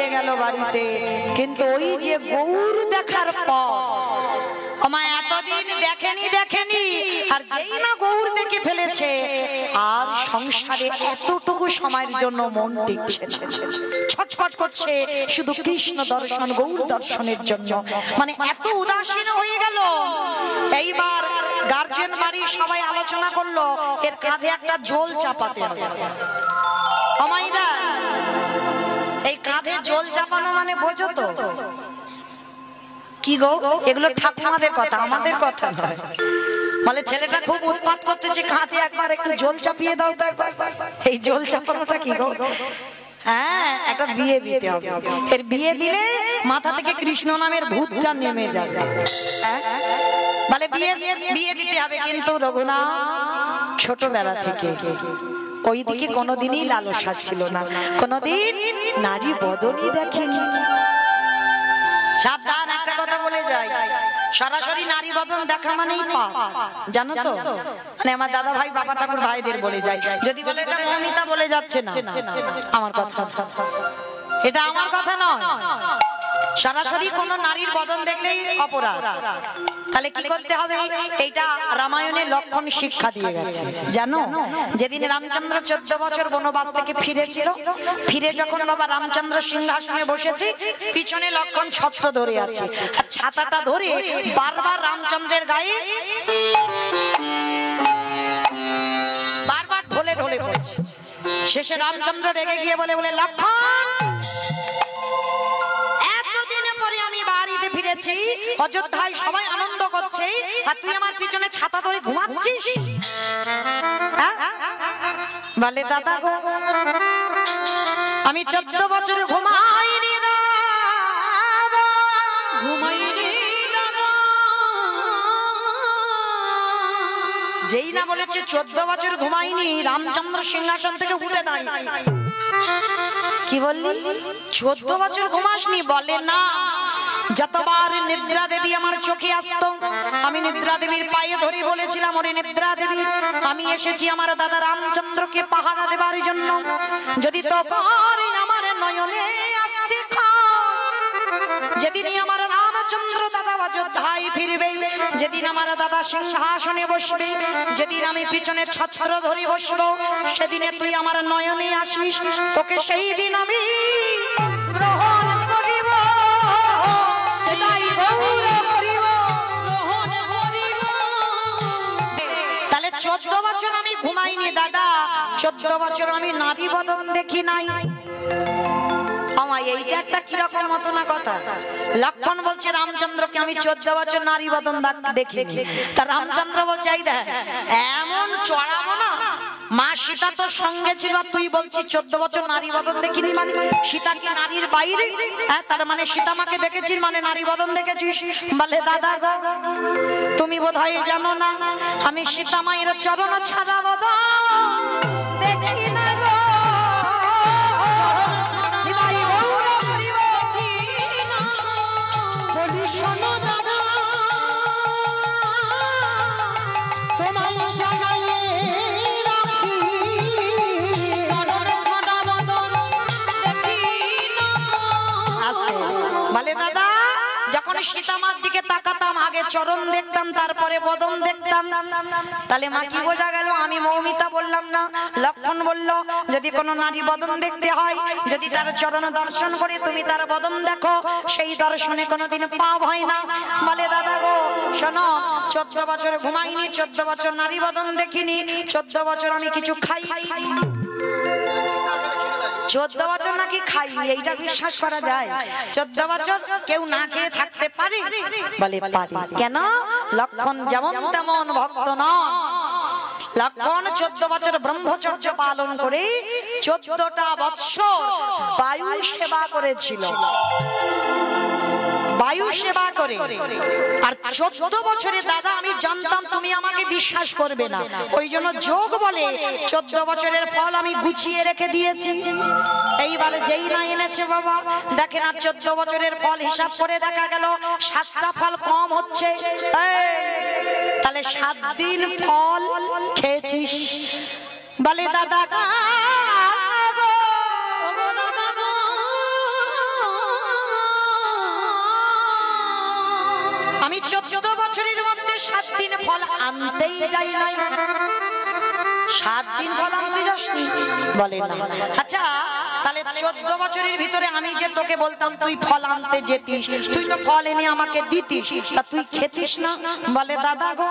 ফিরে গেল বাড়িতে। কিন্তু ওই যে গৌর দেখার পর আমায় এতদিন দেখেনি আর যেই না গৌর দেখে ফেলেছে আর সংসারে এতটুকু সময়ের জন্য মন টিকছে না, ছটফট করছে শুধু কৃষ্ণ দর্শন গৌর দর্শনের জন্য। মানে এত উদাসীন হয়ে গেল। এইবার গার্জিয়ান বাড়ি সবাই আলোচনা করলো এর কাঁধে একটা জল চাপাতে হবে। আমাইরা এই কাঁধে জল চাপানো মানে বোঝো তো কি গো? এগুলো ঠাকুমাদের কথা, আমাদের কথা নয়। বলে ছেলেটা খুব উৎপাত করতেছে, কাঁধে একবার একটু জল চাপিয়ে দাও। এই জল চাপানোটা কি গো? হ্যাঁ, একটা বিয়ে দিতে হবে। এর বিয়ে দিলে মাথা থেকে কৃষ্ণ নামের ভূতটা নেমে যাবে। বলে বিয়ে দিতে হবে। কিন্তু রঘুনাথ ছোটবেলা থেকে ওই দিকে কোনোদিনই লালসা ছিল না, কোনোদিন নারী বদনই দেখেনি। সাবধান, একটা কথা বলে যাই, সরাসরি নারী বদন দেখা মানেই পাপ, জানো তো? মানে আমার দাদা ভাই বাবা ঠাকুর ভাইদের বলে যায়। যদি বলে এটা মমিতা বলে যাচ্ছে না, আমার কথা, এটা আমার কথা নয়। সরাসরি কোন নারীর বদন দেখলেই অপরাধ। তাহলে কি করতে হবে? এইটা রামায়ণে লক্ষণ শিক্ষা দিয়ে গেছে, জানো? যেদিন রামচন্দ্র 14 বছর বনবাস থেকে ফিরেছিল, ফিরে যখন বাবা রামচন্দ্র সিংহাসনে বসেছে, পিছনে লক্ষণ ছত্র ধরে আছে আর ছাতাটা ধরে বারবার রামচন্দ্রের গায়ে বারবার ঢলে ঢলে পড়ছে। শেষে রামচন্দ্র রেগে গিয়ে বলে লক্ষণ, বাড়িতে ফিরেছি, অযোধ্যায় সবাই আনন্দ করছে আর তুই আমার পিছনে ছাতা ধরে ঘুমাচ্ছিস। বলে দাদা গো, আমি 14 বছর ঘুমাইনি দাদা, ঘুমাইনি দাদা। যেই না বলেছে 14 বছর ঘুমাইনি, রামচন্দ্র সিংহাসন থেকে উঠে দাঁড়িয়ে কি বললি? 14 বছর ঘুমাসনি? বলে না, যতবার নিদ্রা দেবী আমার চোখে আসতো আমি নিদ্রা দেবীর পায়ে ধরে বলেছিলাম, ওরে নিদ্রা দেবী, আমি এসেছি আমার দাদা রামচন্দ্রকে পাহারা দেবার জন্য। যদি তোর আমার নয়নে আসতে যেদিনই আমার রামচন্দ্র দাদা অযোধ্যায় ফিরবে, যেদিন আমার দাদা সিংহাসনে বসবে, যেদিন আমি পিছনে ছত্র ধরে বসবো, সেদিনে তুই আমার নয়নে আসিস, তোকে সেই দিন আমি গ্রহণ করিব। তাহলে 14 বছর আমি ঘুমাইনি দাদা, 14 বছর আমি নারী বদন দেখি নাই। এইটা একটা কিরকম মতো না কথা। লক্ষণ বলছে রামচন্দ্রকে আমি 14 বছর নারী বদন দেখিনি। তা রামচন্দ্র বলছে এই দেখ, এমন চড়াবো না, মা সীতা তোর সঙ্গে ছিল, তুই বলছিস 14 বছর নারী বদন দেখিনি। মানে সীতা কি নারীর বাইরে? হ্যাঁ, তার মানে সীতা মাকে দেখেছিস মানে নারী বদন দেখেছিস? বলে দাদা গো, তুমি বোধহয় জানো না, আমি সীতা মায়ের চরণ ছাড়া বদন দেখি না গো। বলে দাদা, যখন সীতামার দিকে তাকাতাম আগে চরণ দেখতাম, তারপরে বদন দেখতাম। তাহলে মা কি বোঝা গেল? আমি মৌমিতা বললাম না, লক্ষণ বলল যদি কোনো নারী বদন দেখতে হয়, যদি তার চরণ দর্শন করে তুমি তার বদন দেখো, সেই দর্শনে কোনোদিন পাপ হয় না। বলে দাদা গো শোনো, 14 বছর ঘুমাইনি, 14 বছর নারী বদন দেখিনি, 14 বছর আমি কিছু খাই। 14 বছর নাকি খাই, এইটা বিশ্বাস করা যায়? 14 বছর কেউ না খেয়ে থাকতে পারে? বলে পারে। কেন? লক্ষণ যেমন তেমন ভক্ত নন। লক্ষণ 14 বছর ব্রহ্মচর্য পালন করে 14টা বৎসর বায়ু সেবা করেছিল। বায়ু সেবা করে। আর 14 বছরে দাদা আমি জানতাম তুমি আমাকে বিশ্বাস করবে না, ওই জন্য যোগ বলে 14 বছরের ফল আমি গুছিয়ে রেখে দিয়েছি। এইবারে যেই না এনেছে বাবা, দেখে না 14 বছরের ফল হিসাব করে দেখা গেল 7টা ফল কম হচ্ছে। তাহলে 7 দিন ফল খেয়েছিস। বলে দাদা 14 বছরের মধ্যে 7 দিন ফল আনতেই যাই নাই। 7 দিন ফল আনতে যাসনি? বলে না। আচ্ছা তাহলে 14 বছরের ভিতরে আমি যে তোকে বলতাম তুই ফল আনতে যেতিস, তুই তো ফল এনে আমাকে দিতিস, তা তুই খেতিস না? বলে দাদা গো,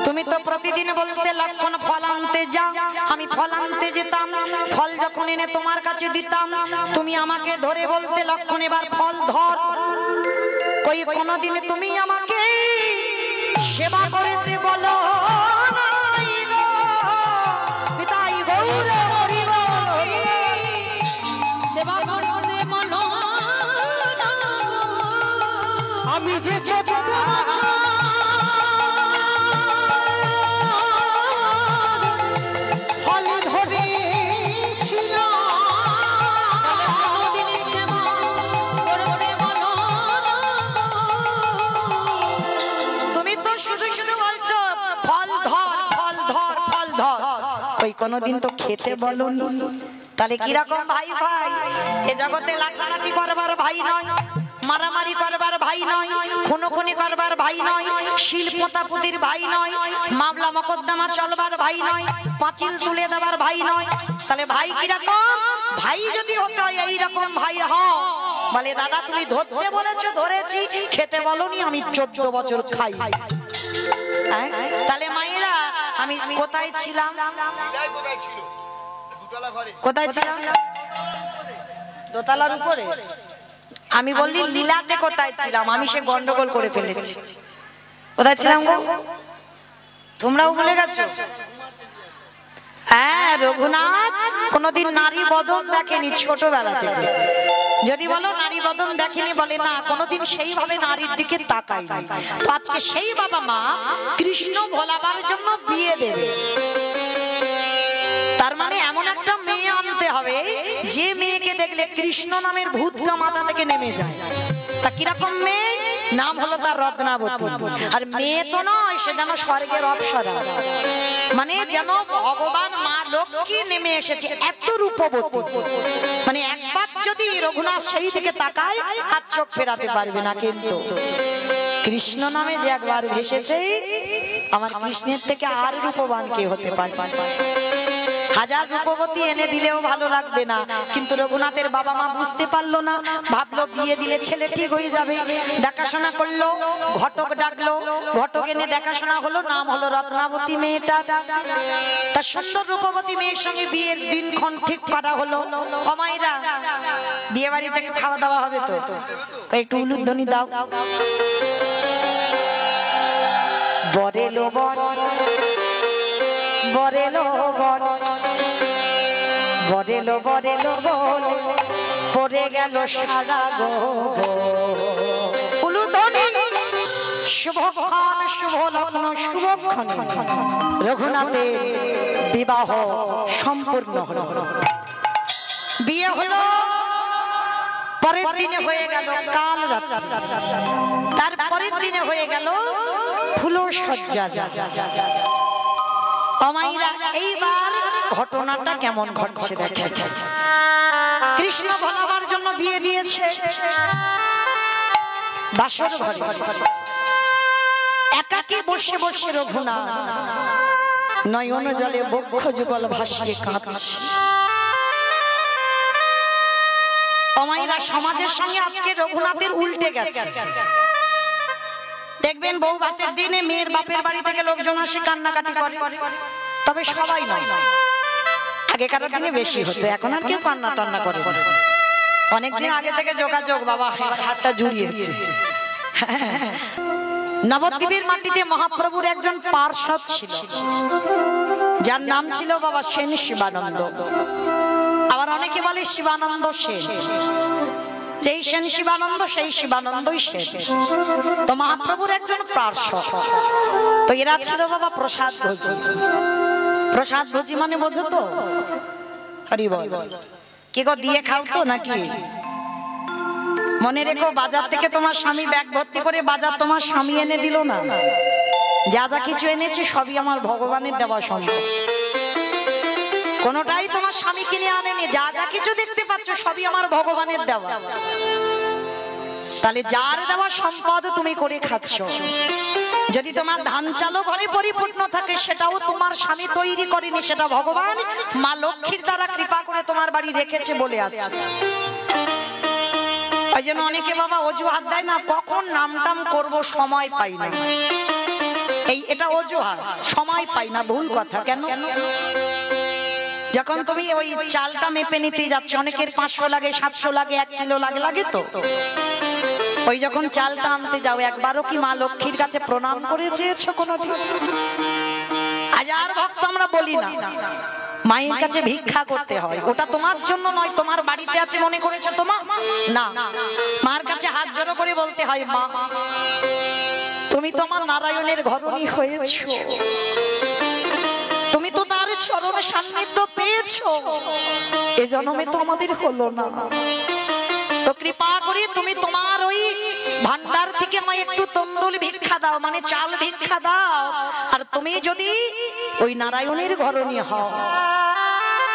তুমি তো প্রতিদিন বলতে লক্ষণ ফল আনতে যা, আমি ফল আনতে যেতাম, ফল যখন এনে তোমার কাছে দিতাম তুমি আমাকে ধরে বলতে লক্ষণ এবার ফল ধর। কই কোনদিন তুমি আমাকে সেবা করতে বলো নাই গো, পিতাই গৌরে হরি বল, সেবা করতে বলো না গো। আমি যে কোনদিন তো খেতে বলনি, তাহলে কিরকম ভাই? ভাই এ জগতে লাঠালাঠি করবার ভাই নয়, মারামারি করবার ভাই নয়, খুনোখুনি করবার ভাই নয়, শিল পোতাপুতির ভাই নয়, মামলা মকদ্দমা চলবার ভাই নয়, পাঁচিল তুলে দেবার ভাই নয়। তাহলে ভাই কিরকম? ভাই যদি হতে হয় এইরকম ভাই হও। বলে দাদা তুমি ধরতে বলেছো ধরেছি, খেতে বলনি, আমি 14 বছর খাই। তাহলে মায়েরা আমি কোথায় ছিলাম? কোথায় ছিলাম? দোতলার উপরে। আমি বললি লীলাতে কোথায় ছিলাম? আমি সে গন্ডগোল করে ফেলেছি। কোথায় ছিলাম গো? তোমরাও ভুলে গেছো? হ্যাঁ, রঘুনাথ কোনদিন নারী বদন দেখেনি ছোটবেলা থেকে। যদি বলো নারী বদন দেখেনি, বলে না কোনদিন সেইভাবে নারীর দিকে তাকাই। তো আজকে সেই বাবা মা কৃষ্ণ ভোলাবার জন্য বিয়ে দেবে। তার মানে এমন একটা মেয়ে আনতে হবে যে মেয়েকে দেখলে কৃষ্ণ নামের ভূতটা মাথা থেকে নেমে যায়। তা কিরকম মেয়ে? নাম হলো তার রত্নাবতী। আর মেয়ে তো নয়, সে যেন স্বর্গের অপ্সরা, মানে যেন ভগবান মা লক্ষ্মী নেমে এসেছে, এত রূপবতী। মানে একবার যদি রঘুনাথ সেই দিকে তাকায় হাত চোখ ফেরাতে পারবে না। কিন্তু কৃষ্ণ নামে যে একবার ভেসেছে, আমার কৃষ্ণের থেকে আর রূপবান কে হতে পারে? হাজার রূপবতী এনে দিলেও ভালো লাগবে না। কিন্তু রঘুনাথের বাবা মা বুঝতে পারলো না, ভাবলো বিয়ে দিলে ছেলে ঠিক হয়ে যাবে। দেখাশোনা করলো, ঘটক ডাকলো, ঘটক এনে দেখাশোনা হলো, নাম হলো রত্নাবতী মেয়েটা। তার সুন্দর রূপবতী মেয়ের সঙ্গে বিয়ের দিনক্ষণ ঠিক করা হলো। অমাইরা বিয়ে বাড়ি থেকে খাওয়া দাওয়া হবে তো, একটু উলুধ্বনি দাও। বরেলো বর, বরেলো বর, বরেলো বরেলো বল, পড়ে গেল সারা গো। উলুধ্বনি। শুভক্ষণ, শুভ লগ্ন, শুভক্ষণ রঘুনাথের বিবাহ সম্পূর্ণ হলো। বিয়ে হলো, পরের দিনে হয়ে গেল কাল রাত্রি, তার পরের দিনে হয়ে গেল ফুলসজ্জা। অমাইরা এইবার ঘটনাটা কেমন ঘটছে দেখে। কৃষ্ণ ভোলাবার জন্য বিয়ে দিয়েছে বাসর ঘরে। একাকী বসে বসে রঘুনাথ নয়ন জলে বক্ষ যুগল ভাসিয়ে কাঁদছে। অমাইরা সমাজের সঙ্গে আজকে রঘুনাথের উল্টে গেছে। দেখবেন বউ ভাতের দিনে মেয়ের বাপের বাড়ি থেকে লোকজন আসে কান্নাকাটি করে, তবে সবাই নয়। আগেকার দিনে বেশি হতো, এখন আর কেউ কান্না টান্না করে। অনেকদিন আগে থেকে যোগাযোগ, বাবা হাতটা জুড়িয়েছে। নবদ্বীপের মাটিতে মহাপ্রভুর একজন পার্ষদ ছিল, যার নাম ছিল বাবা সেন শিবানন্দ। আবার অনেকে বলে শিবানন্দ সেন। যেই সেন শিবানন্দ, সেই শিবানন্দই সেন। তো মহাপ্রভুর একজন পার্ষদ। তো এরা ছিল বাবা প্রসাদ ভোজি। প্রসাদ ভোজি মানে বোঝো তো? হরি বল। কে গো দিয়ে খাও তো নাকি? মনে রেখো, বাজার থেকে তোমার স্বামী ব্যাগ ভর্তি করে বাজার তোমার স্বামী এনে দিল না। যা যা কিছু এনেছে সবই আমার ভগবানের দেওয়া সম্ভব। কোনটাই তোমার স্বামী কিনে আনেনি। যা যা কিছু দেখতে পাচ্ছ সবই আমার ভগবানের দেওয়া। তাহলে যার দেওয়া সম্পদ তুমি করে খাচ্ছ, যদি তোমার ধান চালও ঘরে পরিপূর্ণ থাকে সেটাও তোমার স্বামী তৈরি করেনি, সেটা ভগবান মা লক্ষ্মীর দ্বারা কৃপা করে তোমার বাড়ি রেখেছে বলে আছে। ওই জন্য অনেকে বাবা অজুহাত দেয় না, কখন নামটাম করব সময় পাই না, এটা অজুহাত, সময় পাই না, ভুল কথা। কেন? যখন তুমি ওই চালটা মেপে নিতে যাচ্ছ, অনেকের 500 লাগে, 700 লাগে, 1 কিলো লাগে, লাগে তো ওই যখন চালটা আনতে যাও, একবারও কি মা লক্ষ্মীর কাছে প্রণাম করে চেয়েছো কোনোদিন? হাজার ভক্ত আমরা বলি না মায়ের কাছে ভিক্ষা করতে হয়, ওটা তোমার জন্য নয়, তোমার বাড়িতে আছে মনে করেছো তোমার না, মার কাছে হাত জড়ো করে বলতে হয়, মা তুমি তোমার নারায়ণের ঘরণী হয়েছো, তুমি তো তার চরণ সান্নিধ্য পেয়েছো, এ জন্মে তো আমাদের হলো না, তো কৃপা করে তুমি তোমার ওই ভান্ডার থেকে আমায় একটু তন্ডুল ভিক্ষা দাও, মানে চাল ভিক্ষা দাও। আর তুমি যদি ওই নারায়ণের ঘরণী হও,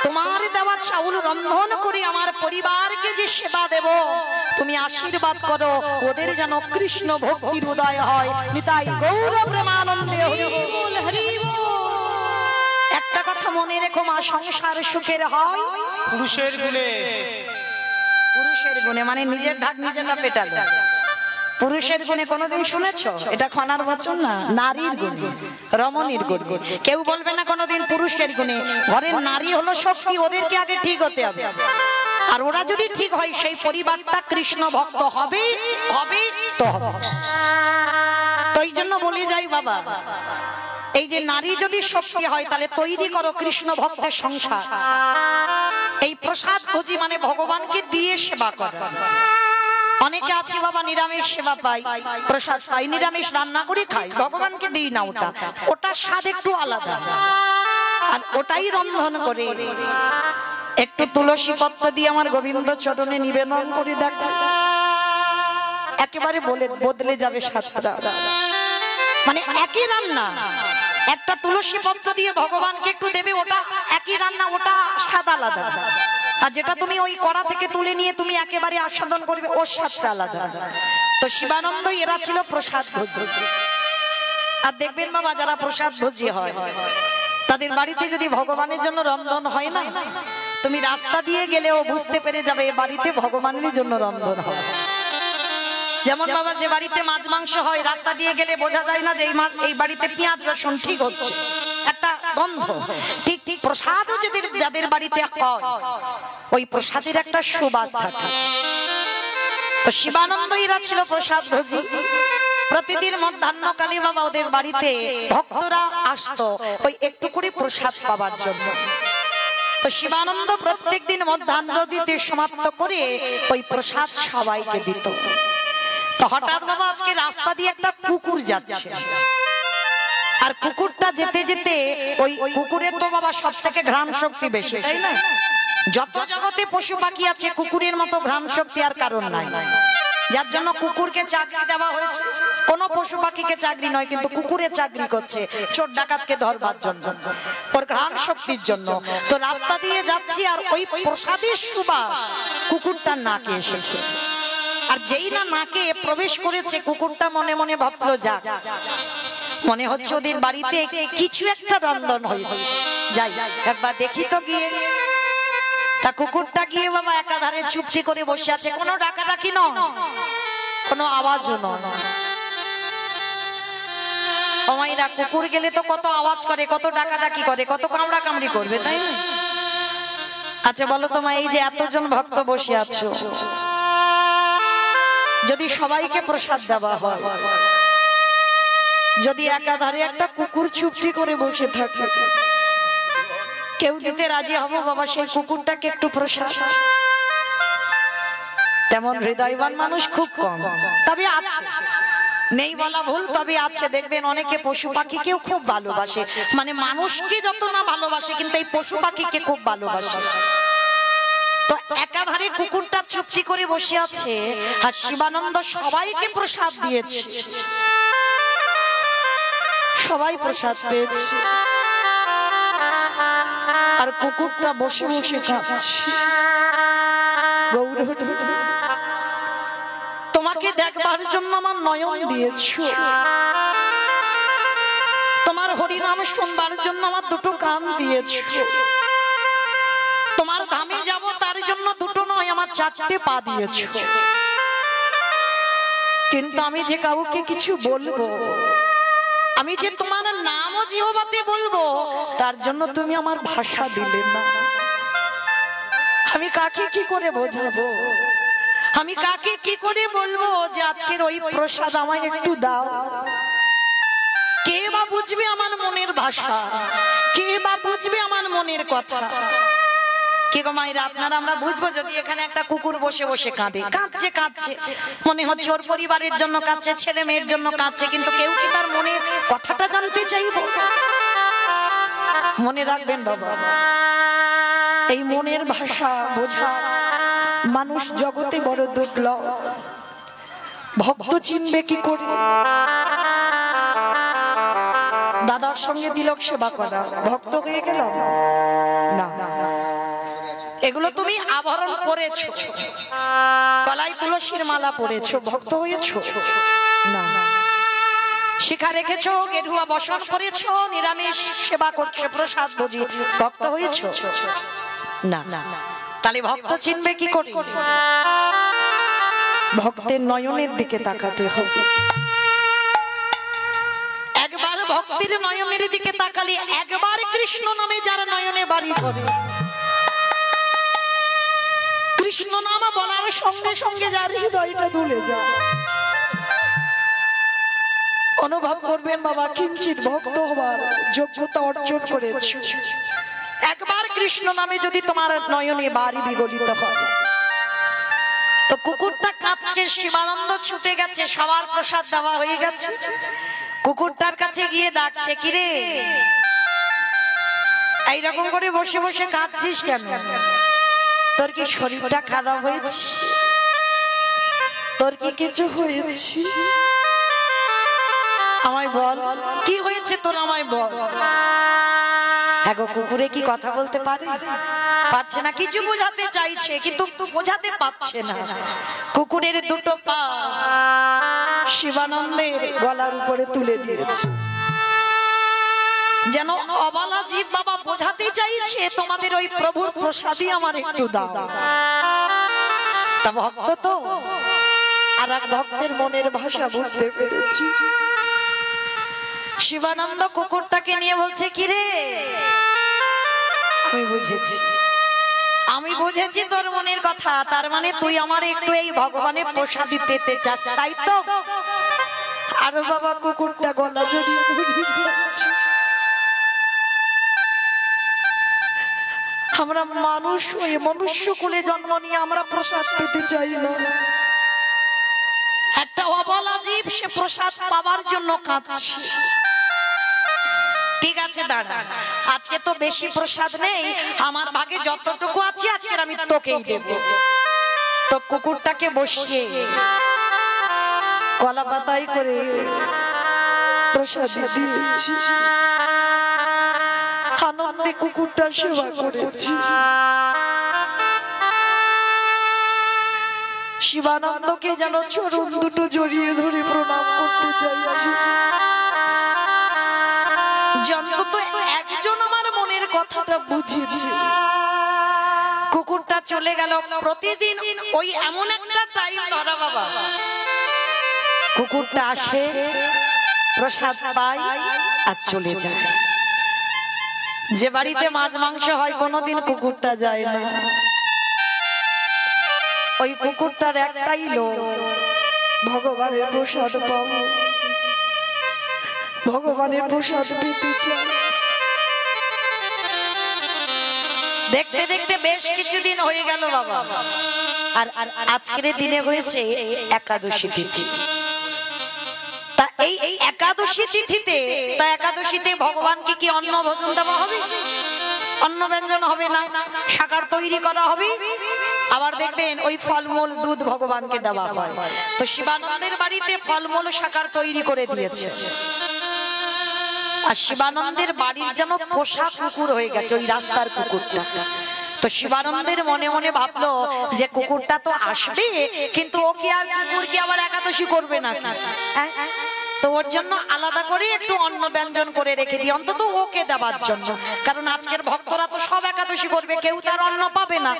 তোমার দেওয়া চাউল রন্ধন করে আমার পরিবারকে যে সেবা দেব, তুমি আশীর্বাদ করো ওদের যেন কৃষ্ণ ভক্তির উদয় হয়। নিতাই গৌর প্রেমানন্দে হরি বল, হরি বল। একটা কথা মনে রেখো, মা সংসার সুখের হয় পুরুষের গুণে। পুরুষের গুণে মানে নিজের ঢাক নিজেরা পেটালো। পুরুষের গুণে কোনোদিন শুনেছো? এটা খনার বচন না, নারীর গুণে, রমণীর গুণে। কেউ বলবে না কোনোদিন পুরুষের গুণে। ঘরের নারী হলো শক্তি, ওদেরকে আগে ঠিক হতে হবে, আর ওরা যদি ঠিক হয় সেই পরিবারটা কৃষ্ণ ভক্ত হবে, হবে তো হবে। তো এই জন্য বলে যাই বাবা, এই যে নারী যদি শক্তি হয় তাহলে তৈরি করো কৃষ্ণ ভক্তের সংসার। এই প্রসাদ ভোজি মানে ভগবানকে দিয়ে সেবা করা। অনেকে আছে বাবা নিরামিষ সেবা পাই, প্রসাদ পাই, নিরামিষ রান্না করে খাই, ভগবানকে দিই না, ওটা ওটা স্বাদ একটু আলাদা। আর ওটাই রন্ধন করে একটু তুলসী পত্র দিয়ে আমার গোবিন্দ চরণে নিবেদন করে দেখো, একেবারে বদলে যাবে স্বাদটা। মানে একই রান্না, একটা তুলসী পত্র দিয়ে ভগবানকে একটু দেবে, ওটা একই রান্না, ওটা স্বাদ আলাদা। আর যেটা তুমি ওই কড়া থেকে তুলে নিয়ে তুমি একেবারে আস্বাদন করবে, ওর স্বাদটা আলাদা। তো শিবানন্দ এরা ছিল প্রসাদ ভোজী। আর দেখবেন বাবা যারা প্রসাদ ভোজী হয় তাদের বাড়িতে যদি ভগবানের জন্য রন্ধন হয় না, তুমি রাস্তা দিয়ে গেলেও বুঝতে পেরে যাবে এ বাড়িতে ভগবানের জন্য রন্ধন হয়। যেমন বাবা যে বাড়িতে মাছ মাংস হয়, রাস্তা দিয়ে গেলে বোঝা যায় না যে এই বাড়িতে পেঁয়াজ রসুন ঠিক হচ্ছে, একটা গন্ধ। ঠিক ঠিক প্রসাদও যাদের বাড়িতে হয়, ওই প্রসাদের একটা সুবাস থাকে। তো শিবানন্দ এরা ছিল প্রসাদ ভোজী। প্রতিদিন মধ্যাহ্নকালে বাবা ওদের বাড়িতে ভক্তরা আসতো ওই একটু করে প্রসাদ পাবার জন্য। তো শিবানন্দ প্রত্যেকদিন মধ্যাহ্ন দিতে সমাপ্ত করে ওই প্রসাদ সবাইকে দিত। তো হঠাৎ বাবা আজকে রাস্তা দিয়ে একটা কুকুর যাচ্ছে, আর কুকুরটা যেতে যেতে ওই কুকুরের তো বাবা সব থেকে ঘ্রাণ শক্তি বেশি, তাই না? যত জগতে পশু পাখি আছে কুকুরের মতো ঘ্রাণ শক্তি আর কারণ নাই, যার জন্য কুকুরকে চাকরি দেওয়া হয়েছে। কোন পশু পাখিকে চাকরি নয়, কিন্তু কুকুরের চাকরি করছে চোর ডাকাতকে ধরবার জন্য, ওর ঘ্রাণ শক্তির জন্য। তো রাস্তা দিয়ে যাচ্ছি আর ওই প্রসাদের সুবাস কুকুরটার নাকে এসেছে। আর যেই না নাকে প্রবেশ করেছে, কুকুরটা মনে মনে ভাবলো, যা মনে হচ্ছে ওদের বাড়িতে কিছু একটা রন্ধন হয়েছে, যাই একবার দেখি তো গিয়ে। তা কুকুরটা গিয়ে বাবা একাধারে চুপটি করে বসে আছে, কোনো ডাকাডাকি নয়, কোনো আওয়াজও নয়। আমাইরা কুকুর গেলে তো কত আওয়াজ করে, কত ডাকাডাকি করে, কত কামড়া কামড়ি করবে, তাই না? আচ্ছা বলো তোমায়, এই যে এতজন ভক্ত বসে আছো, যদি সবাইকে প্রসাদ দেওয়া হয়, যদি একাধারে একটা কুকুর চুপটি করে বসে থাকে, কেউ দিতে রাজি হবো বাবা সেই কুকুরটাকে একটু প্রসাদ? তেমন হৃদয়বান মানুষ খুব কম, তবে আছে, নেই বলা ভুল, তবে আছে। দেখবেন অনেকে পশু পাখিকেও খুব ভালোবাসে, মানে মানুষকে যত না ভালোবাসে কিন্তু এই পশু পাখিকে খুব ভালোবাসে। তো একাধারে কুকুরটা চুপটি করে বসে আছে, আর শিবানন্দ সবাইকে প্রসাদ দিয়েছে, সবাই প্রসাদ পেয়েছে, আর কুকুরটা বসে বসে কাঁদছে। গৌর তোমাকে দেখবার জন্য আমার নয়ন দিয়েছো, তোমার হরিনাম শুনবার জন্য আমার দুটো কান দিয়েছো, তোমার ধামে যাব তার জন্য দুটো নয় আমার চারটে পা দিয়েছো। কিন্তু আমি যে কাউকে কিছু বলবো, আমি যে তোমার নামও জিহ্বাতে বলবো, তার জন্য তুমি আমার ভাষা দিলে না। আমি কাকে কি করে বোঝাবো, আমি কাকে কি করে বলবো যে আজকের ওই প্রসাদ আমায় একটু দাও? কে বা বুঝবে আমার মনের ভাষা, কে বা বুঝবে আমার মনের কথা? কে গো মায়েরা, আপনারা আমরা বুঝবো যদি এখানে একটা কুকুর বসে বসে কাঁদে, কাঁদছে কাঁদছে, মনে হচ্ছে ওর পরিবারের জন্য কাঁদছে, ছেলে মেয়ের জন্য কাঁদছে, কিন্তু কেউ কি তার মনের কথাটা জানতে চাইবো? মনে রাখবেন বাবা, এই মনের ভাষা বোঝা মানুষ জগতে বড় দুর্লভ। ভক্ত চিনবে কি করে? দাদার সঙ্গে তিলক সেবা করা ভক্ত হয়ে গেলাম না। এগুলো তুমি আভরণ পরেছো, গলায় তুলসীর মালা পরেছো, ভক্ত হয়েছো না। শিখা রেখেছো, গেরুয়া বসন করেছো, নিরামিষ সেবা করছো, প্রসাদ ভোজি, ভক্ত হয়েছো না। তাহলে ভক্ত চিনবে কি করে? ভক্তের নয়নের দিকে তাকাতে হবে। একবার ভক্তের নয়নের দিকে তাকালে, একবার কৃষ্ণ নামে যার নয়নে বাড়ি ধরে, কৃষ্ণ নাম বলার সঙ্গে সঙ্গে যার হৃদয়টা দুলে যায়, অনুভব করবেন বাবা কিঞ্চিত ভক্ত হবার যোগ্যতা অর্জন করেছে। একবার কৃষ্ণ নামে যদি তোমার নয়নে বাড়ি বিগলিত হয়, তো কুকুরটা কাঁদছে, শিবানন্দ ছুটে গেছে, সবার প্রসাদ দেওয়া হয়ে গেছে, কুকুরটার কাছে গিয়ে ডাকছে, কিরে এইরকম করে বসে বসে কাঁদছিস কেন? তোর কি শরীরটা খারাপ হয়েছে? তোর কি কিছু হয়েছে? আমায় বল, কি হয়েছে তোর, আমায় বল। এগো কুকুরে কি কথা বলতে পারে? পারছে না, কিছু বোঝাতে চাইছে কিন্তু বোঝাতে পারছে না। কুকুরের দুটো পা শিবানন্দের গলার উপরে তুলে দিয়েছে, যেন অবলা জীব বাবা বোঝাতে চাইছে তোমাদের ওই প্রভুর প্রসাদই আমার একটু দাও। তা ভক্ত তো, আর এক ভক্তের মনের ভাষা বুঝতে পেরেছি। শিবানন্দ কুকুরটাকে নিয়ে বলছে, কিরে আমি বুঝেছি, আমি বুঝেছি তোর মনের কথা, তার মানে তুই আমার একটু এই ভগবানের প্রসাদই পেতে চাস, তাই তো? আরো বাবা কুকুরটা গলা জড়িয়ে ধরে, আমরা মানুষ হয়ে মনুষ্য কুলে জন্ম নিয়ে আমরা প্রসাদ পেতে চাই না। একটা অবলা জীব সে প্রসাদ পাবার জন্য কাঁদছে। ঠিক আছে দাদা, আজকে তো বেশি প্রসাদ নেই, আমার ভাগে যতটুকু আছে আজকে আমি তোকেই দেব। তো কুকুরটাকে বসিয়ে কলা পাতাই করে প্রসাদ দিয়েছি, আনন্দে কুকুরটা সেবা করেছি। শিবানন্দকে যেন চরণ দুটো জড়িয়ে ধরে প্রণাম করতে চাইছি। অন্তত একজন আমার মনের কথাটা বুঝেছি। কুকুরটা চলে গেল, প্রতিদিন ওই এমন একটা টাইম ধরা বাবা, কুকুরটা আসে, প্রসাদ পায় আর চলে যায়। যে বাড়িতে মাছ মাংস হয় কোনোদিন কুকুরটা যায় না। ওই কুকুরটার একটাই লোক, ভগবানের প্রসাদ পাবো, ভগবানের প্রসাদ পেতে চাই। দেখতে দেখতে বেশ কিছুদিন হয়ে গেল বাবা, আর আজকের দিনে হয়েছে একাদশী তিথি। তা এই একাদশী তিথিতে, তা একাদশীতে ভগবানকে কি অন্ন ভোজন দেওয়া হবে? অন্ন ব্যঞ্জন হবে না, শাকার তৈরি করা হবে। আবার দেখবেন ওই ফলমূল দুধ ভগবানকে দেওয়া হয়। তো শিবানন্দের বাড়িতে ফলমূল শাকার তৈরি করে দিয়েছে, আর শিবানন্দের বাড়ির যেন পোষা কুকুর হয়ে গেছে ওই রাস্তার কুকুরটা। তো শিবানন্দের মনে মনে ভাবলো যে কুকুরটা তো আসবে, কিন্তু ও কি আর কুকুর কি আবার একাদশী করবে না? তো ওর জন্য আলাদা করে একটু অন্ন ব্যঞ্জন করে রেখে দিই, অন্তত ওকে দেওয়ার জন্য। কারণ আজকের ভক্তরা তো সব একাদশী করবে, কেউ তার অন্ন পাবে না,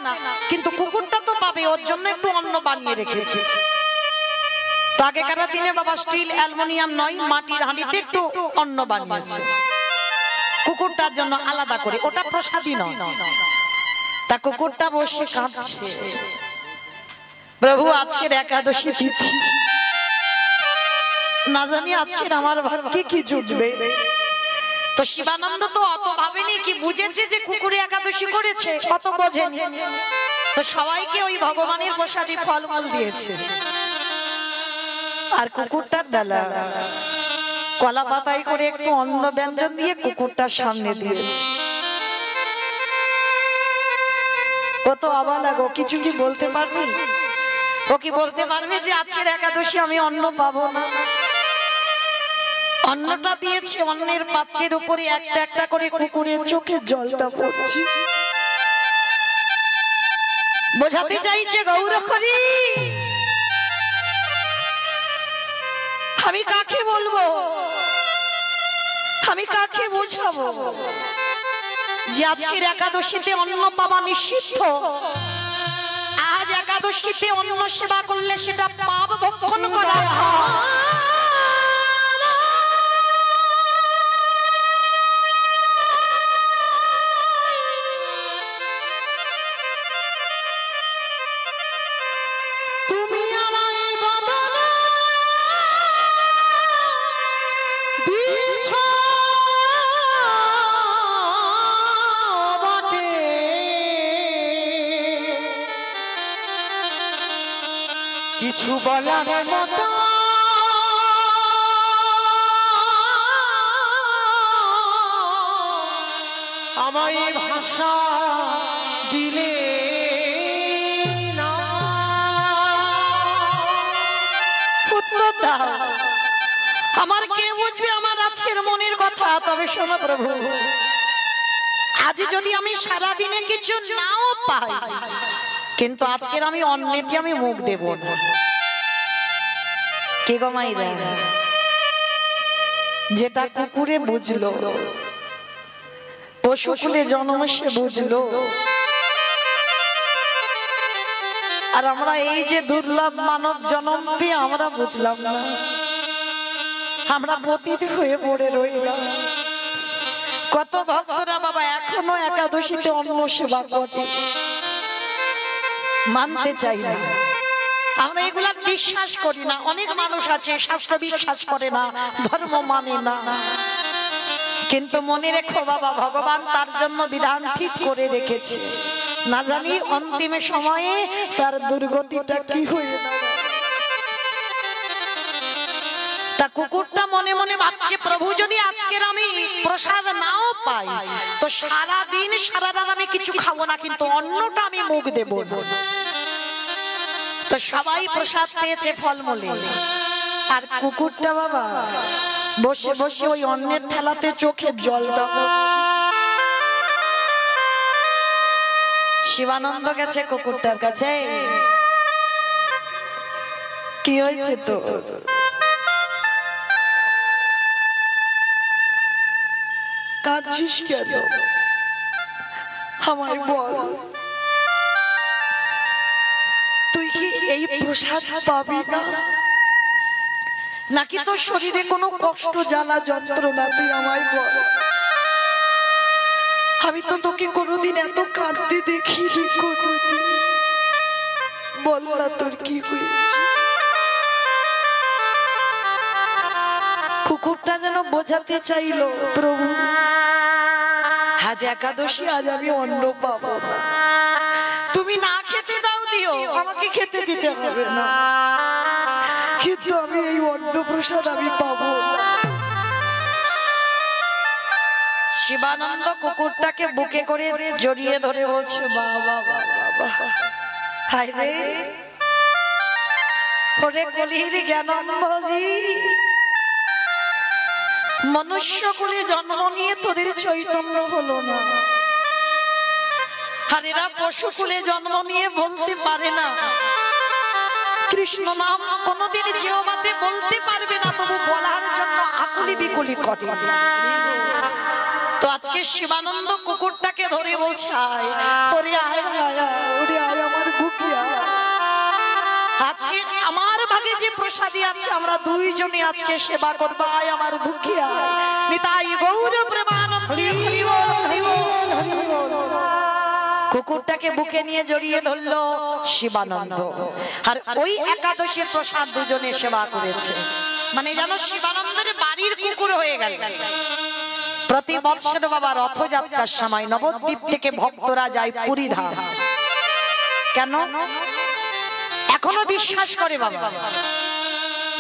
কিন্তু কুকুরটা তো পাবে, ওর জন্য একটু অন্ন বানিয়ে রেখে দিই। তো আগেকার দিনে বাবা স্টিল অ্যালুমিনিয়াম নয়, মাটির হাঁড়িতে একটু অন্ন বানিয়েছে কুকুরটার জন্য আলাদা করে, ওটা প্রসাদী নয়। তা কুকুরটা বসে কাঁদছে, প্রভু আজকের একাদশী তিথি, না জানি আজকের আমার ভাগ্যে কি জুটবে। তো শিবানন্দ তো অত ভাবেনি, কি বুঝেছে যে কুকুরে একাদশী করেছে, অত বোঝেনি। তো সবাইকে ওই ভগবানের প্রসাদী ফলমূল দিয়েছে, আর কুকুরটার ডালা কলা পাতায় করে একটু অন্ন ব্যঞ্জন দিয়ে কুকুরটার সামনে দিয়েছে। ও তো অবাক, ও কিছু কি বলতে পারবে? ও কি বলতে পারবে যে আজকের একাদশী আমি অন্ন পাবো না? অন্নটা দিয়েছে, অন্নের পাত্রের উপরে একটা একটা করে কুকুরের চোখের জলটা পড়ছে। বোঝাতে চাইছে গৌর হরি, আমি কাকে বলবো, আমি কাকে বোঝাবো যে আজকের একাদশীতে অন্ন পাওয়া নিষিদ্ধ। আজ একাদশীতে অন্ন সেবা করলে সেটা পাপ ভক্ষণ করা হয়। কিছু বলার মতো আমায় ভাষা দিলে না, উত্তর দাও, আমার কে বুঝবে আমার আজকের মনের কথা? তবে শোনো প্রভু, আজ যদি আমি সারা দিনে কিছু নাও পাই, কিন্তু আজকের আমি অন্যেতে আমি মুখ দেব না। কে গো মাইরা, যেটা কুকুরে বুঝলো, পশুকুলে জন্ম সে বুঝলো, আর আমরা এই যে দুর্লভ মানব জন্ম পেয়ে আমরা বুঝলাম না, আমরা পতিত হয়ে পড়ে রইলাম। কত ভক্তরা বাবা এখনো একাদশীতে অন্ন সেবা করে, মানতে চাই না, আমরা এগুলা বিশ্বাস করি না। অনেক মানুষ আছে শাস্ত্র বিশ্বাস করে না, ধর্ম মানে না, কিন্তু মনে রেখো বাবা, ভগবান তার জন্য বিধান ঠিক করে রেখেছে, না জানি অন্তিমে সময়ে তার দুর্গতিটা কি হয়ে যাবে। তা কুকুরটা মনে মনে ভাবছে, প্রভু যদি আজকের আমি প্রসাদ নাও পাই, তো সারা দিন সারা রাত আমি কিছু খাবো না, কিন্তু অন্নটা আমি মুখ দেব না। তো সবাই প্রসাদ পেয়েছে ফলমূলে, আর কুকুরটা বাবা বসে বসে ওই অন্নের থালাতে চোখের জলটা পড়ছে। শিবানন্দ গেছে কুকুরটার কাছে, কি হয়েছে তো? কাঁদছিস কেন? আমায় বল, তুই কি এই প্রসাদ পাবি না, নাকি তোর শরীরে কোনো কষ্ট জ্বালা যন্ত্রণা? তুই আমায় বল, আমি তো তোকে কোনোদিন এত কাঁদতে দেখিনি, কোনোদিন। বল না তোর কি হয়েছে? কুকুরটা যেন বোঝাতে চাইলো, প্রভু আজ একাদশী, আজ আমি অন্ন পাবো না, তুমি না খেতে দাও দিও, আমাকে খেতে দিতে হবে না, কিন্তু আমি এই অন্ন প্রসাদ আমি পাবো না। শিবানন্দ কুকুরটাকে বুকে করে জড়িয়ে ধরে বলছে, বাবা বাবা, হায় রে, ওরে কলির জ্ঞানন্দজি, মনুষ্য কুলে জন্ম নিয়ে তোদের চৈতন্য হলো না, আর এরা পশু কুলে জন্ম নিয়ে বলতে পারে না কৃষ্ণ নাম, কোনদিন জিহ্বাতে বলতে পারবে না, তবু বলার জন্য আকুলি বিকুলি করে। তো আজকে শিবানন্দ কুকুরটাকে ধরে বলছে, আয় ওরে আয় আয় ওরে আয় আমার বুকিয়া। আজকে আমার ভাগে যে প্রসাদী আছে আমরা দুইজনে আজকে সেবা করব, আয় আমার বুকিয়া। নিতাই গৌর প্রেমানন্দে হরি বল হরি বল হরি বল। কুকুরটাকে বুকে নিয়ে জড়িয়ে ধরলো শিবানন্দ, আর ওই একাদশীর প্রসাদ দুজনে সেবা করেছে। মানে জানো শিবানন্দের বাড়ির কুকুর হয়ে গেল। প্রতি বৎসর বাবা রথযাত্রার সময় নবদ্বীপ থেকে ভক্তরা যায় পুরী ধাম। কেন? এখনো বিশ্বাস করে বাবা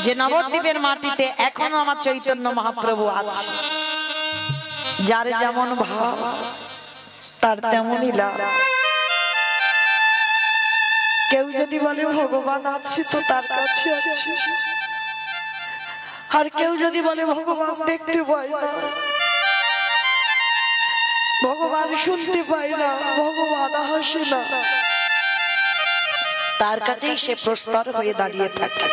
যে নবদ্বীপের মাটিতে এখনো আমার চৈতন্য মহাপ্রভু আছে। যার যেমন ভাব তার তেমনই লাভ। কেউ যদি বলে ভগবান আছে তো তার কাছে আছে, আর কেউ যদি বলে ভগবান দেখতে পাই না, ভগবান শুনতে পাই না, ভগবান হাসে না, তার কাছেই সে প্রস্তর হয়ে দাঁড়িয়ে থাকে।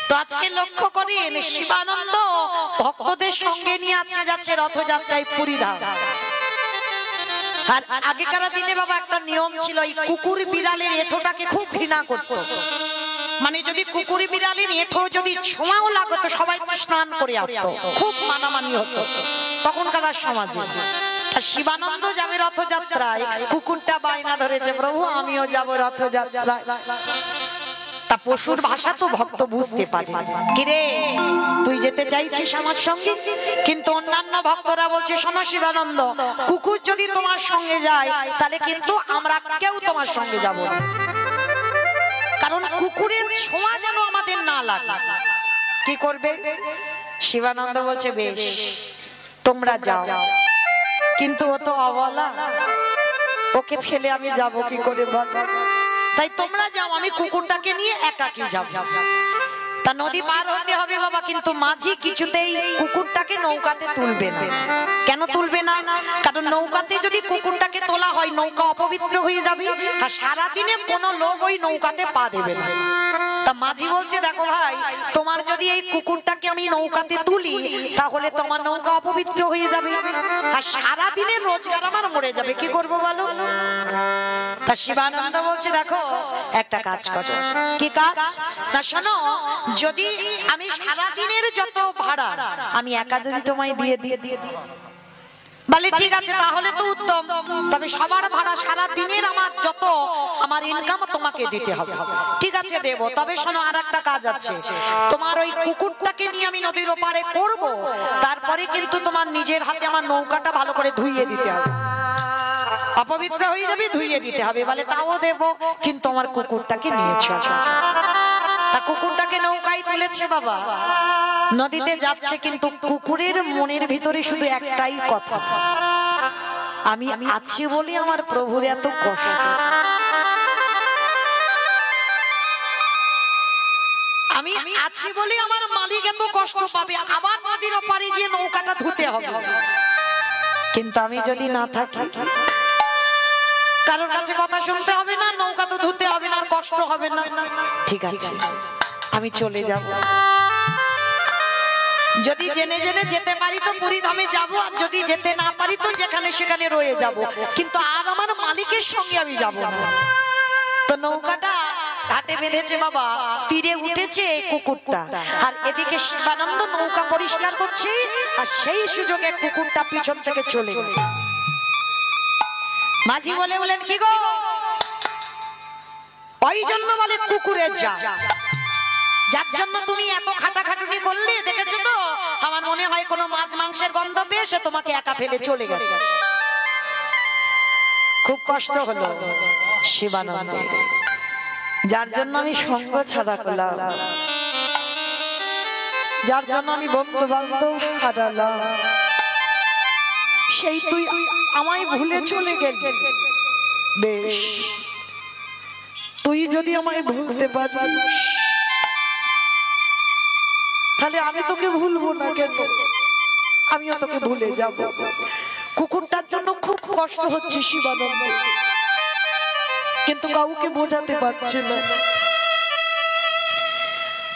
তো আজকে লক্ষ্য করেন শিবানন্দ ভক্তদের সঙ্গে নিয়ে আজকে যাচ্ছে রথযাত্রায় পুরী ধাম। আর আগেকার দিনে বাবা একটা নিয়ম ছিল, এই কুকুর বিড়ালের এঁঠোটাকে খুব ঘৃণা করতো। মানে যদি কুকুর বিড়ালের এঁঠো যদি ছোঁয়াও লাগতো সবাই স্নান করে আসতো, খুব মানামানি হতো তখনকার সমাজে। আর শিবানন্দ যাবে রথযাত্রায়, কুকুরটা বায়না ধরেছে প্রভু আমিও যাব রথযাত্রায়। তা পশুর ভাষা তো ভক্ত বুঝতে পারে, কিরে তুই যেতে চাইছিস আমার সঙ্গে? কিন্তু অন্যান্য ভক্তরা বলছে শোনো শিবানন্দ, কুকুর যদি তোমার সঙ্গে যায় তাহলে কিন্তু আমরা কেউ তোমার সঙ্গে যাব না, কারণ কুকুরের ছোঁয়া যেন আমাদের না লাগে। কি করবে? শিবানন্দ বলছে বেশ তোমরা যাও, কিন্তু ও তো অবলা, ওকে ফেলে আমি যাব কি করে বল? তাই তোমরা যাও, আমি কুকুরটাকে নিয়ে একাকী যাব। তা নদী পার হতে হবে বাবা, কিন্তু মাঝি কিছুতেই কুকুরটাকে নৌকাতে তুলবে না। কেন তুলবে না? কারণ নৌকাতে যদি কুকুরটাকে তোলা হয় নৌকা অপবিত্র হয়ে যাবে, আর সারাদিনে কোনো লোক ওই নৌকাতে পা দেবে না। তা মাঝি বলছে দেখো ভাই, তোমার যদি এই কুকুরটাকে আমি নৌকাতে তুলি তাহলে তোমার নৌকা অপবিত্র হয়ে যাবে, আর সারাদিনের রোজগার আমার মরে যাবে, কি করবো বলো? তা শিবানন্দ বলছে দেখো একটা কাজ করো। কি কাজ? না শোনো, যদি আমি সারাদিনের যত ভাড়া আমি একা যদি তোমায় দিয়ে বলে ঠিক আছে তাহলে তো উত্তম, তবে সবার ভাড়া সারা দিনের আমার যত আমার ইনকাম তোমাকে দিতে হবে। ঠিক আছে দেব, তবে শোনো আর একটা কাজ আছে, তোমার ওই কুকুরটাকে নিয়ে আমি নদীর ওপারে করব, তারপরে কিন্তু তোমার নিজের হাতে আমার নৌকাটা ভালো করে ধুইয়ে দিতে হবে, অপবিত্র হয়ে যাবে, ধুইয়ে দিতে হবে। বলে তাও দেব, কিন্তু আমার কুকুরটাকে নিয়ে চলো। তা কুকুরটাকে নৌকায় তুলেছে বাবা, নদীতে যাচ্ছে, কিন্তু কুকুরের মনের ভিতরে শুধু একটাই কথা, আমি আছি বলে আমার প্রভুর এত কষ্ট, আমি আছি বলে আমার মালিক এত কষ্ট পাবে, আবার নদীর ওপারে গিয়ে নৌকাটা ধুতে হবে। কিন্তু আমি যদি না থাকি কারোর কাছে কথা শুনতে হবে না, নৌকা তো ধুতে হবে না, আর কষ্ট হবে না। ঠিক আছে আমি চলে যাব, যদি জেনে জেনে যেতে পারি তো পুরী ধামে যাব, আর যদি যেতে না পারি তো যেখানে সেখানে রয়ে যাব, কিন্তু আর আমার মালিকের সঙ্গে আমি যাব না। তো নৌকাটা ঘাটে বেঁধেছে বাবা, তীরে উঠেছে কুকুরটা, আর এদিকে শিবানন্দ নৌকা পরিষ্কার করছে, আর সেই সুযোগে কুকুরটা পিছন থেকে চলে গেল। মাঝি বলেন কি গো? ওই জন্য বলে কুকুরের জাত, যার জন্য তুমি এত খাটাখাটুনি করলে, দেখেছো তো আমার মনে হয় কোনো মাছ মাংসের গন্ধ পেয়ে সে তোমাকে একা ফেলে চলে গেছে। খুব কষ্ট হলো শিবানন্দ, যার জন্য আমি সঙ্গ ছাড়া করলাম, যার জন্য আমি বন্ধু বান্ধব হারালাম, সেই তুই আমায় ভুলে চলে গেলি। বেশ তুই যদি আমায় ভুলতে পারিস তাহলে আমি তোকে ভুলবো না, কেন আমিও তোকে ভুলে যাব। কুকুরটার জন্য খুব কষ্ট হচ্ছে শিবানন্দ, কিন্তু কাউকে বোঝাতে পারছে না।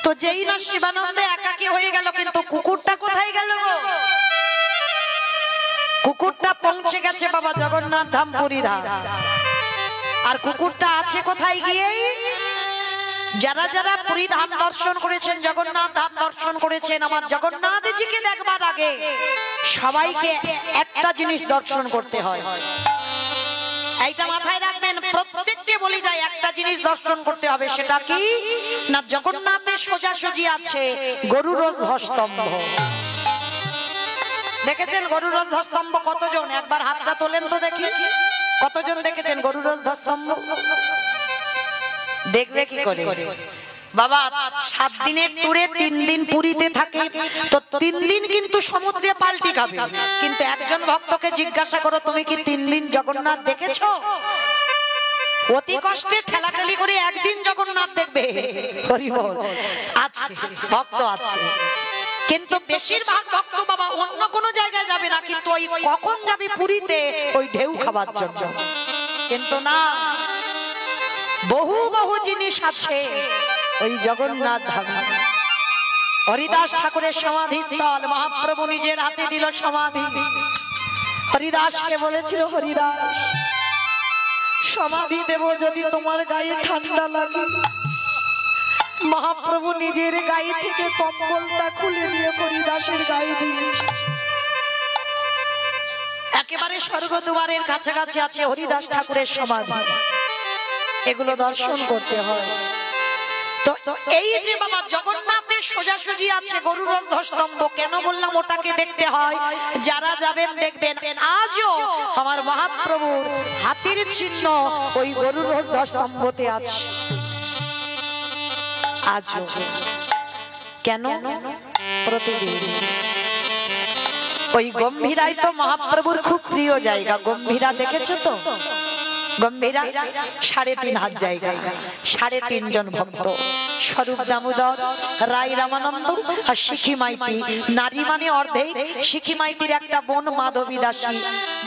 তো যেই না শিবানন্দ একাকী হয়ে গেল, কিন্তু কুকুরটা কোথায় গেল? কুকুরটা পৌঁছে গেছে বাবা জগন্নাথ ধাম পুরী ধাম। আর কুকুরটা আছে কোথায় গিয়ে? যারা যারা পুরী ধাম দর্শন করেছেন, জগন্নাথ ধাম দর্শন করেছেন, আমার জগন্নাথজিকে দেখবার আগে সবাইকে একটা জিনিস দর্শন করতে হয়। এইটা মাথায় রাখবেন, প্রত্যেককে বলি যায় একটা জিনিস দর্শন করতে হবে। সেটা কি না, জগন্নাথের সোজাসুজি আছে গরুর ধ্বজস্তম্ভ। দেখেছেন গরুর ধ্বজস্তম্ভ কতজন? একবার হাতটা তোলেন তো দেখি, কতজন দেখেছেন গরুর ধ্বজস্তম্ভ? দেখবে কি করে বাবা? 7 দিনের ট্যুরে 3 দিন পুরীতে থাকে, তো 3 দিন কিন্তু সমুদ্রে পাল্টি খাবে। কিন্তু একজন ভক্তকে জিজ্ঞাসা করো, তুমি কি 3 দিন জগন্নাথ দেখেছো? অতি কষ্টে ঠেলাঠেলি করে একদিন জগন্নাথ দেখবে। হরি বল। আছে ভক্ত আছে, কিন্তু বেশিরভাগ ভক্ত বাবা অন্য কোনো জায়গায় যাবে না, কিন্তু ওই কখন যাবে পুরীতে ওই ঢেউ খাবার জন্য। কিন্তু না, বহু বহু জিনিস আছে ওই জগন্নাথ ধামে। হরিদাস ঠাকুরের সমাধিস্থল, মহাপ্রভু নিজের হাতে দিল সমাধি। হরিদাসকে বলেছিল, হরিদাস সমাধি দেব যদি তোমার গায়ে ঠান্ডা লাগে। মহাপ্রভু নিজের গায়ে থেকে কম্বলটা খুলে দিয়ে হরিদাসের গায়ে দিয়েছে। একেবারে স্বর্গদুয়ারের কাছাকাছি আছে হরিদাস ঠাকুরের সমাধি। এগুলো দর্শন করতে হয়। তো এই যে বাবা জগন্নাথের সোজাসুজি আছে গরুর ধ্বজস্তম্ভ, কেন বললাম ওটাকে দেখতে হয়? যারা যাবেন দেখবেন আজও আমার মহাপ্রভুর হাতির চিহ্ন ওই গরুর ধ্বজস্তম্ভতে আছে। আজও কেন? প্রতিদিন ওই গম্ভীরাই তো মহাপ্রভুর খুব প্রিয় জায়গা। গম্ভীরা দেখেছো তো? গম্ভীরা 3.5 হাত জায়গা, 3.5 জন ভক্ত, স্বরূপ দামোদর, রায় রামানন্দ আর শিখি মাইতি। নারী মানে অর্ধেক। শিখি মাইতির একটা বোন মাধবী দাসী।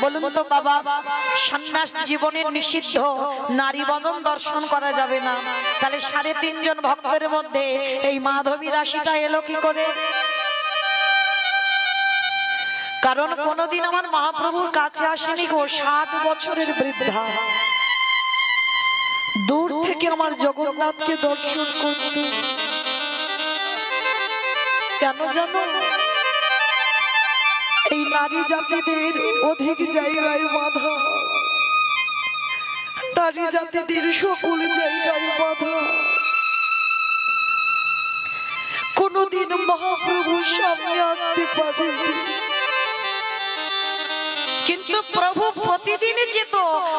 বলুন তো বাবা, সন্ন্যাস জীবনের নিষিদ্ধ, নারী বদন দর্শন করা যাবে না, তাহলে 3.5 জন ভক্তের মধ্যে এই মাধবী দাসীটা এলো কি করে? কারণ কোনদিন আমার মহাপ্রভুর কাছে আসেনি গো। 60 বছরের বৃদ্ধা দূর থেকে আমার জগন্নাথকে দর্শন করত। কেন জানো? এই নারী জাতিদের অধিক জায়গায় বাধা, নারী জাতিদের সকল জায়গায় বাধা। কোনদিন মহাপ্রভুর সামনে আসতে পারে, কিন্তু প্রভু প্রতিদিন যেত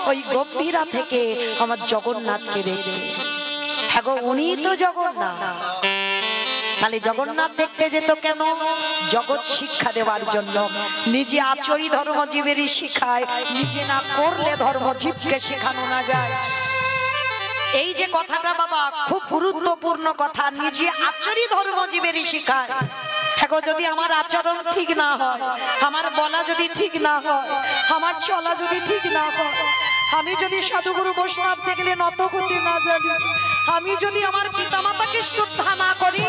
ওই গম্ভীরা থেকে আমার জগন্নাথকে দেখতে। হ্যাঁ গো, উনি তো জগন্নাথ। তাহলে জগন্নাথ দেখতে যেত কেন? জগৎ শিক্ষা দেওয়ার জন্য। নিজে আচরি ধর্মজীবেরই শিখায়, নিজে না করলে ধর্মজীবকে শেখানো না যায়। এই যে কথাটা বাবা খুব গুরুত্বপূর্ণ কথা, নিজে আচরি ধর্মজীবেরই শিখায়। দেখো, যদি আমার আচরণ ঠিক না হয়, আমার বলা যদি ঠিক না হয়, আমার চলা যদি ঠিক না হয়, আমি যদি সাধুগুরু বৈষ্ণব দেখলে নত করতে না জানি, আমি যদি আমার পিতামাতাকে শ্রদ্ধা না করি,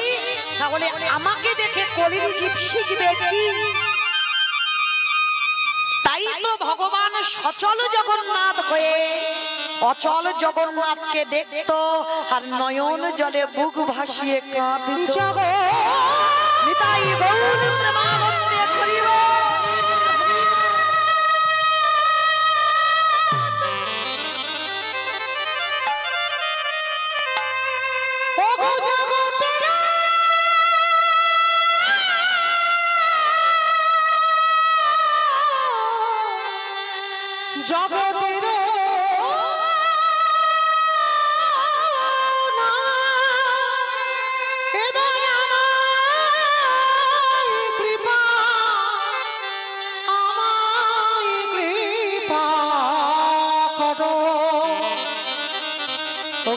তাহলে আমাকে দেখে কলির জীব শিখবে কি? তাই তো ভগবান সচল জগন্নাথ হয়ে অচল জগন্নাথকে দেখতো আর নয়ন জলে বুক ভাসিয়ে কাঁদত। নিতাই গৌর প্রেমানন্দে হরি বল।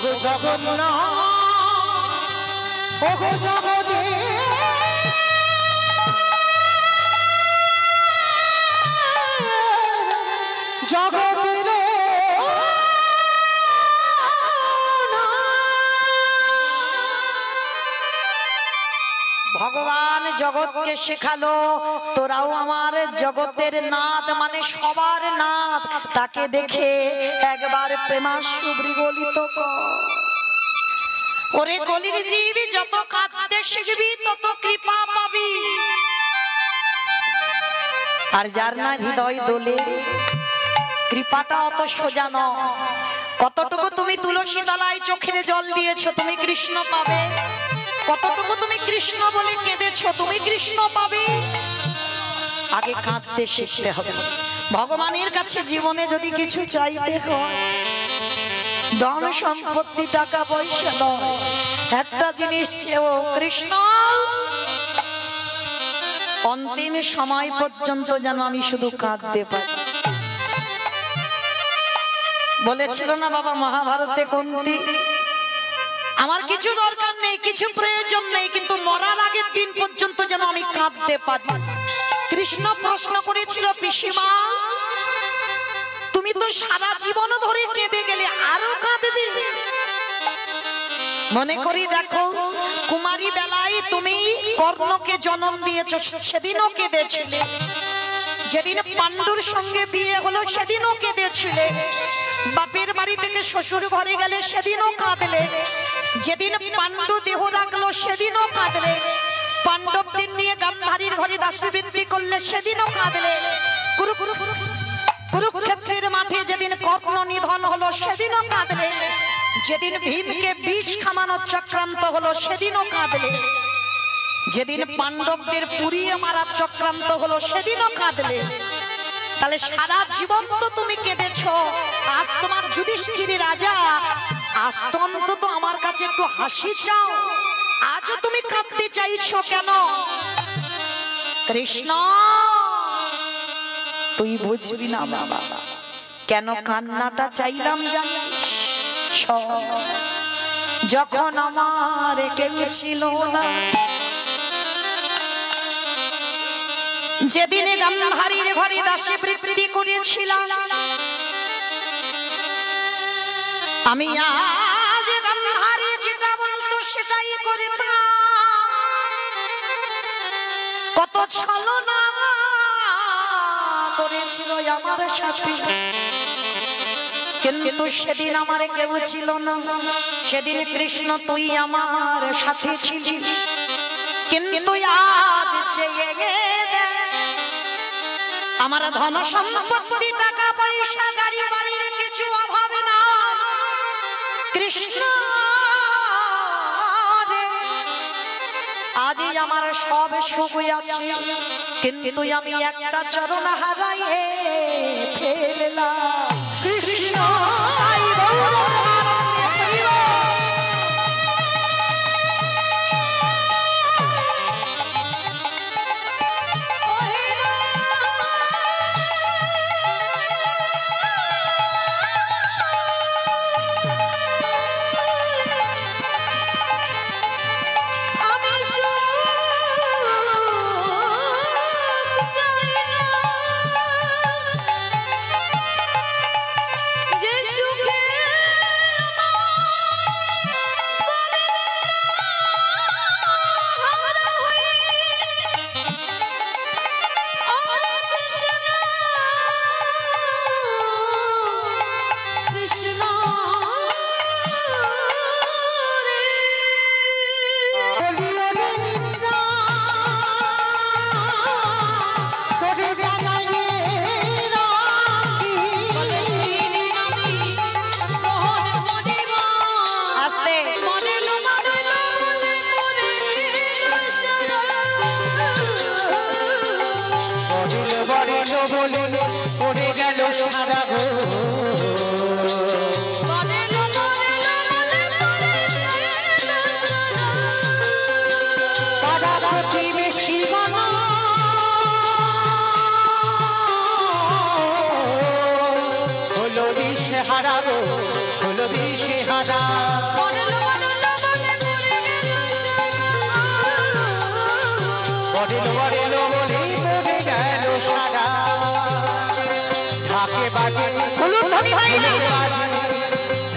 জগতের জগন্নাথ, ওগো জগতে ভগবান জগৎকে শেখালো তোরাও আমার জগতের নাথ, মানে সবার নাথ, তাকে দেখে একবার প্রেমাশ্রু গলিত কর। ওরে কলির জীব, যত কাঁদতে শিখবি তত কৃপা পাবি, আর যার না হৃদয় দোলে কৃপাটা অত সোজা নয়। কতটুকু তুমি তুলসী তলায় চোখের জল দিয়েছো তুমি কৃষ্ণ পাবে, কতটুকু তুমি কৃষ্ণ বলে কেঁদেছো তুমি কৃষ্ণ পাবে। আগে কাঁদতে শিখতে হবে। ভগবানের কাছে জীবনে যদি কিছু চাইতে হয়, ধন সম্পত্তি টাকা পয়সা নয়, একটা জিনিস চেয়েও, কৃষ্ণ অন্তিম সময় পর্যন্ত যেন আমি শুধু কাঁদতে পারি। বলেছিল না বাবা মহাভারতে কুন্তি, আমার কিছু দরকার নেই, কিছু প্রয়োজন নেই, কিন্তু মরার আগের দিন পর্যন্ত যেন আমি কাঁদতে পারি। কৃষ্ণ প্রশ্ন করেছিল, পিসিমা তুমি তো সারা জীবন ধরে কেঁদে গেলে, আরো কাঁদবে? মনে করি দেখো, কুমারী বেলায় তুমি কর্ণকে জন্ম দিয়েছো, সেদিনও কেঁদেছিলে। যেদিন পাণ্ডুর সঙ্গে বিয়ে হলো সেদিনও কেঁদেছিলে। বাপের বাড়ি থেকে শ্বশুর ঘরে গেলে সেদিনও কাঁদলে। যেদিন পাণ্ডু দেহ রাখলো সেদিনও কাঁদলে। পাণ্ডবদের নিয়ে গান্ধারীর ঘরে দাসবৃত্তি করলে সেদিনও কাঁদলে। কুরুক্ষেত্রের মাঠে যেদিন কর্ণ নিধন হলো সেদিনও কাঁদলে। যেদিন ভীমকে বিষ খামানোর চক্রান্ত হলো সেদিনও কাঁদলে। যেদিন পাণ্ডবদের পুড়িয়ে মারার চক্রান্ত হলো সেদিনও কাঁদলে। তাহলে সারা জীবন তো তুমি কেঁদেছো। আজ তোমার যুধিষ্ঠির রাজা, আজ তো অন্তত আমার কাছে একটু হাসি চাও। আজও তুমি কাঁদতে চাইছো কেন? কৃষ্ণ তুই বুঝবি না বাবা, কেন কান্নাটা চাইলাম জানিস? যখন আমার কেউ ছিল না, যেদিন গান্ধারীর ঘরে দাসবৃত্তি করেছিলাম, আমি আজ গান্ধারী যেটা বলতো সেটাই করতাম। কত ছলনা করেছিল আমার সাথে, কিন্তু সেদিন আমার কেউ ছিল না। সেদিন কৃষ্ণ তুই আমার সাথে ছিলি, কিন্তু আজ চেয়ে গেলে আমার ধন সম্পত্তি টাকা পয়সা গাড়ি বাড়ির কিছু অভাব না। কৃষ্ণ আজই আমার সব সুখ আছে, কিন্তু আমি একটা চরণ হারাইয়ে ফেললাম। কৃষ্ণ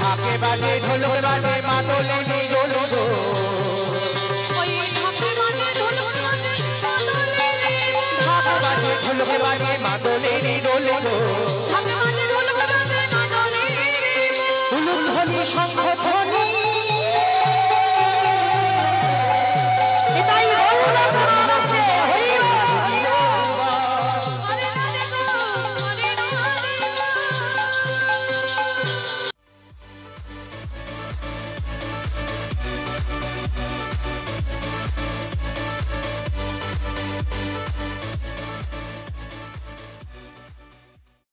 ঢাকে বাজে ঢোলক বাজে